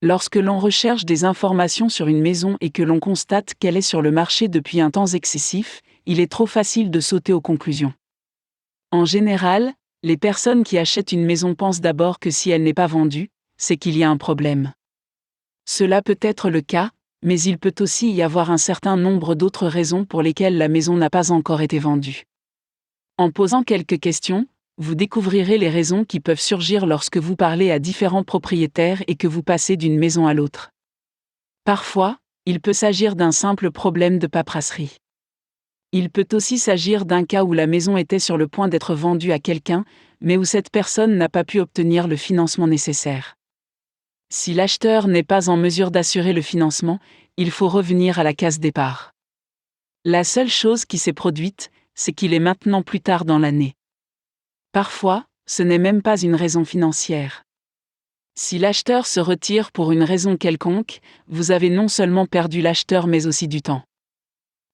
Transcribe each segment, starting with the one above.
Lorsque l'on recherche des informations sur une maison et que l'on constate qu'elle est sur le marché depuis un temps excessif, il est trop facile de sauter aux conclusions. En général, les personnes qui achètent une maison pensent d'abord que si elle n'est pas vendue, c'est qu'il y a un problème. Cela peut être le cas, mais il peut aussi y avoir un certain nombre d'autres raisons pour lesquelles la maison n'a pas encore été vendue. En posant quelques questions, vous découvrirez les raisons qui peuvent surgir lorsque vous parlez à différents propriétaires et que vous passez d'une maison à l'autre. Parfois, il peut s'agir d'un simple problème de paperasserie. Il peut aussi s'agir d'un cas où la maison était sur le point d'être vendue à quelqu'un, mais où cette personne n'a pas pu obtenir le financement nécessaire. Si l'acheteur n'est pas en mesure d'assurer le financement, il faut revenir à la case départ. La seule chose qui s'est produite, c'est qu'il est maintenant plus tard dans l'année. Parfois, ce n'est même pas une raison financière. Si l'acheteur se retire pour une raison quelconque, vous avez non seulement perdu l'acheteur mais aussi du temps.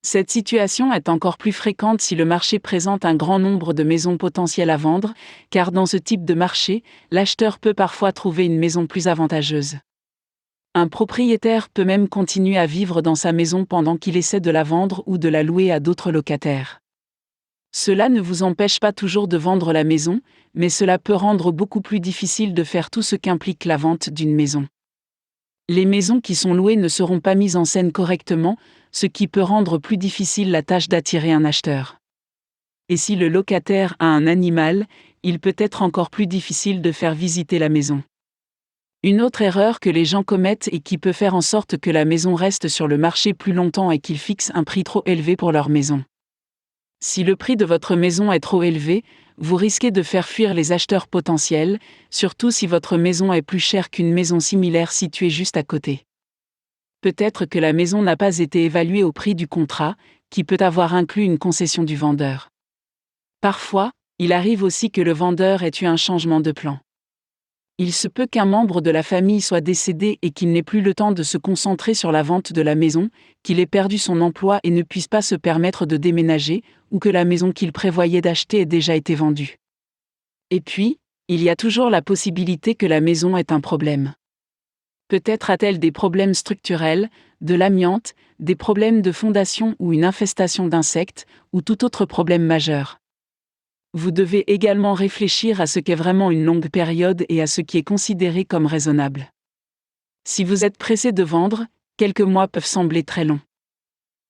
Cette situation est encore plus fréquente si le marché présente un grand nombre de maisons potentielles à vendre, car dans ce type de marché, l'acheteur peut parfois trouver une maison plus avantageuse. Un propriétaire peut même continuer à vivre dans sa maison pendant qu'il essaie de la vendre ou de la louer à d'autres locataires. Cela ne vous empêche pas toujours de vendre la maison, mais cela peut rendre beaucoup plus difficile de faire tout ce qu'implique la vente d'une maison. Les maisons qui sont louées ne seront pas mises en scène correctement, ce qui peut rendre plus difficile la tâche d'attirer un acheteur. Et si le locataire a un animal, il peut être encore plus difficile de faire visiter la maison. Une autre erreur que les gens commettent et qui peut faire en sorte que la maison reste sur le marché plus longtemps est qu'ils fixent un prix trop élevé pour leur maison. Si le prix de votre maison est trop élevé, vous risquez de faire fuir les acheteurs potentiels, surtout si votre maison est plus chère qu'une maison similaire située juste à côté. Peut-être que la maison n'a pas été évaluée au prix du contrat, qui peut avoir inclus une concession du vendeur. Parfois, il arrive aussi que le vendeur ait eu un changement de plan. Il se peut qu'un membre de la famille soit décédé et qu'il n'ait plus le temps de se concentrer sur la vente de la maison, qu'il ait perdu son emploi et ne puisse pas se permettre de déménager, ou que la maison qu'il prévoyait d'acheter ait déjà été vendue. Et puis, il y a toujours la possibilité que la maison ait un problème. Peut-être a-t-elle des problèmes structurels, de l'amiante, des problèmes de fondation ou une infestation d'insectes, ou tout autre problème majeur. Vous devez également réfléchir à ce qu'est vraiment une longue période et à ce qui est considéré comme raisonnable. Si vous êtes pressé de vendre, quelques mois peuvent sembler très longs.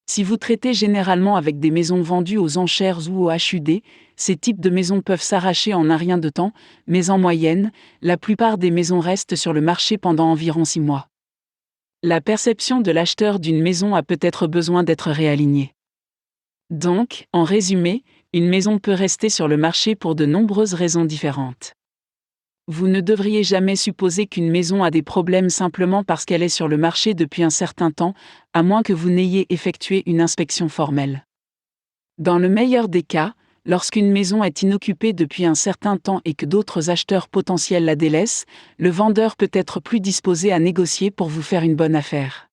Si vous traitez généralement avec des maisons vendues aux enchères ou au HUD, ces types de maisons peuvent s'arracher en un rien de temps, mais en moyenne, la plupart des maisons restent sur le marché pendant environ 6 mois. La perception de l'acheteur d'une maison a peut-être besoin d'être réalignée. Donc, en résumé, une maison peut rester sur le marché pour de nombreuses raisons différentes. Vous ne devriez jamais supposer qu'une maison a des problèmes simplement parce qu'elle est sur le marché depuis un certain temps, à moins que vous n'ayez effectué une inspection formelle. Dans le meilleur des cas, lorsqu'une maison est inoccupée depuis un certain temps et que d'autres acheteurs potentiels la délaissent, le vendeur peut être plus disposé à négocier pour vous faire une bonne affaire.